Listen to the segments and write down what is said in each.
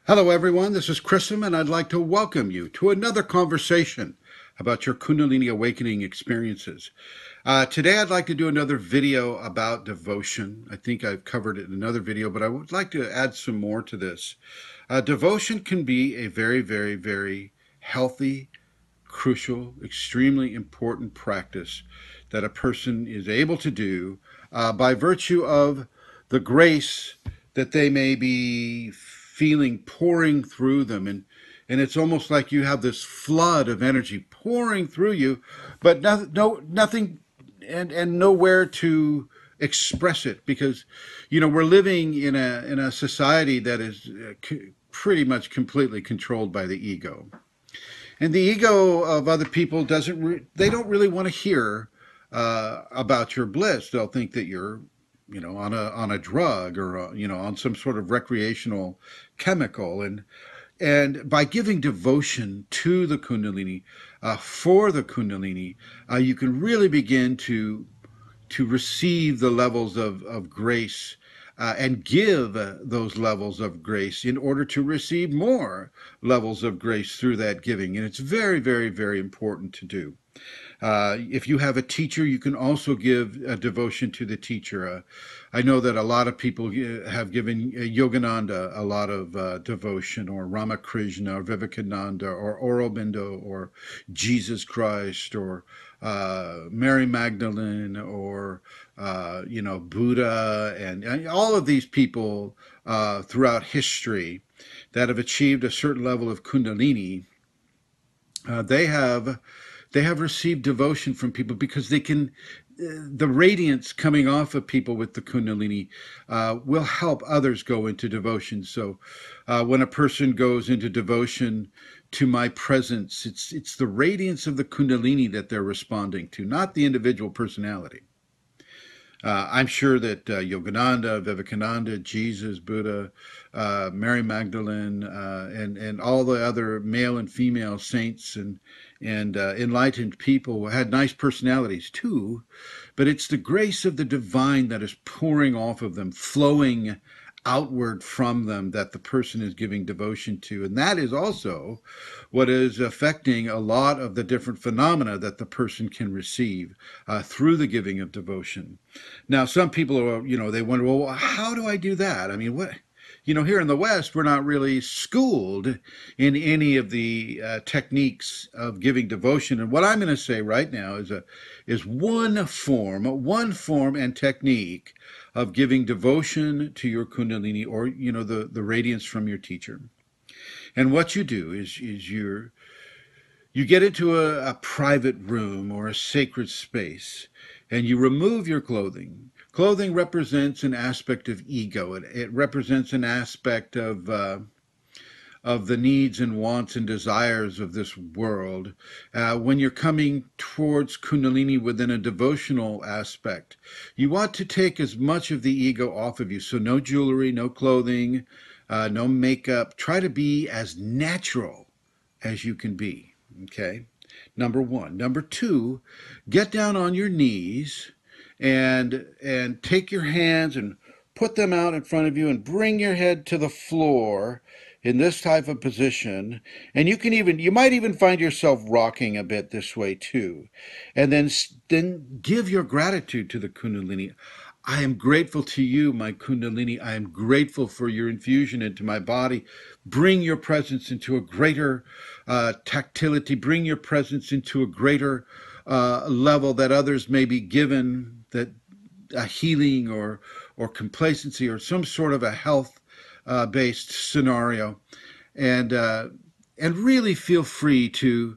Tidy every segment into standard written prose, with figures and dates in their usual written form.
Hello, everyone. This is Chrism, and I'd like to welcome you to another conversation about your Kundalini awakening experiences. Today, I'd like to do another video about devotion. I think I've covered it in another video, but I would like to add some more to this. Devotion can be a very, very, very healthy, crucial, extremely important practice that a person is able to do by virtue of the grace that they may be feeling pouring through them. And it's almost like you have this flood of energy pouring through you, but nothing and nowhere to express it, because we're living in a society that is pretty much completely controlled by the ego. And the ego of other people they don't really want to hear about your bliss. They'll think that you're on a drug or on some sort of recreational chemical. And by giving devotion to the Kundalini, for the Kundalini, you can really begin to receive the levels of grace and give those levels of grace in order to receive more levels of grace through that giving. And it's very, very, very important to do. If you have a teacher, you can also give a devotion to the teacher. I know that a lot of people have given Yogananda a lot of devotion, or Ramakrishna, or Vivekananda, or Aurobindo, or Jesus Christ, or Mary Magdalene, or Buddha, and all of these people throughout history that have achieved a certain level of Kundalini. They have received devotion from people because the radiance coming off of people with the Kundalini will help others go into devotion. So when a person goes into devotion to my presence, it's the radiance of the Kundalini that they're responding to, not the individual personality. I'm sure that Yogananda, Vivekananda, Jesus, Buddha, Mary Magdalene, and all the other male and female saints and enlightened people had nice personalities too, but it's the grace of the divine that is pouring off of them, flowing outward from them, that the person is giving devotion to. And that is also what is affecting a lot of the different phenomena that the person can receive through the giving of devotion. Now, some people are, they wonder, well, how do I do that? I mean, what? Here in the West, we're not really schooled in any of the techniques of giving devotion. And what I'm going to say right now is one form and technique of giving devotion to your Kundalini, or the radiance from your teacher. And what you do is you get into a private room or a sacred space, and you remove your clothing. Clothing represents an aspect of ego. It represents an aspect of the needs and wants and desires of this world. When you're coming towards Kundalini within a devotional aspect, you want to take as much of the ego off of you. So no jewelry, no clothing, no makeup. Try to be as natural as you can be, okay? Number one. Number two, get down on your knees and take your hands and put them out in front of you and bring your head to the floor in this type of position. And you might even find yourself rocking a bit this way too. And then give your gratitude to the Kundalini. I am grateful to you, my Kundalini. I am grateful for your infusion into my body. Bring your presence into a greater tactility. Bring your presence into a greater level that others may be given, that a healing or complacency or some sort of a health based scenario, and really feel free to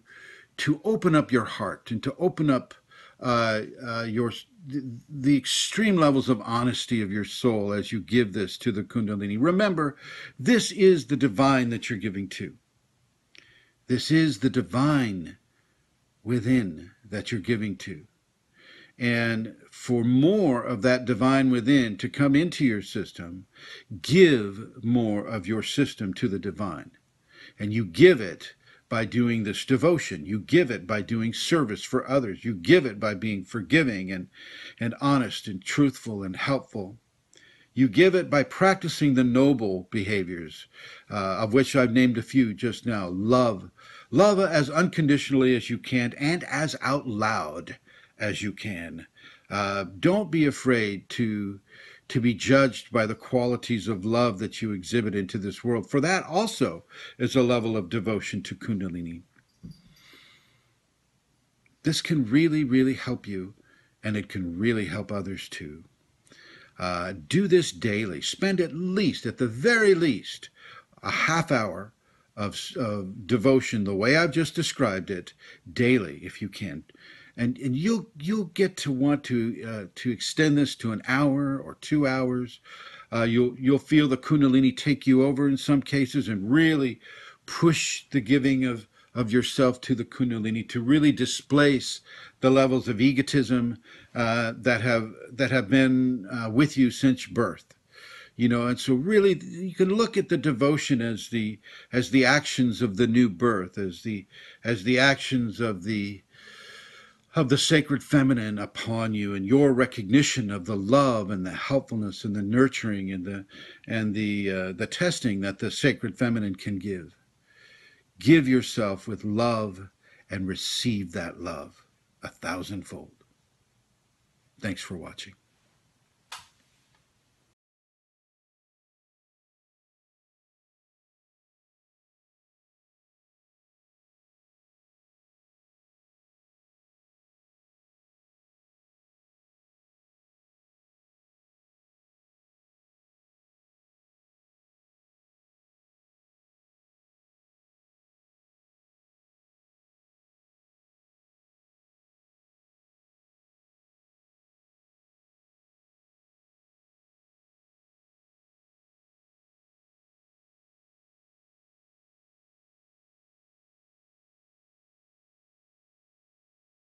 open up your heart and to open up the extreme levels of honesty of your soul as you give this to the Kundalini. Remember, this is the divine that you're giving to. This is the divine within that you're giving to. And for more of that divine within to come into your system, give more of your system to the divine. And you give it by doing this devotion. You give it by doing service for others. You give it by being forgiving and honest and truthful and helpful. You give it by practicing the noble behaviors, of which I've named a few just now. Love. Love as unconditionally as you can and as out loud as you can. Don't be afraid to be judged by the qualities of love that you exhibit into this world. For that also is a level of devotion to Kundalini. This can really, really help you, and it can really help others too. Do this daily. Spend at the very least, a half hour of devotion, the way I've just described it, daily, if you can. And you'll get to want to extend this to an hour or 2 hours. You'll feel the Kundalini take you over in some cases and really push the giving of yourself to the Kundalini to really displace the levels of egotism that have been with you since birth. You know, and so really you can look at the devotion as the actions of the new birth, as the actions of the sacred feminine upon you, and your recognition of the love and the helpfulness and the nurturing and the testing that the sacred feminine can give. Give yourself with love and receive that love 1,000-fold. Thanks for watching.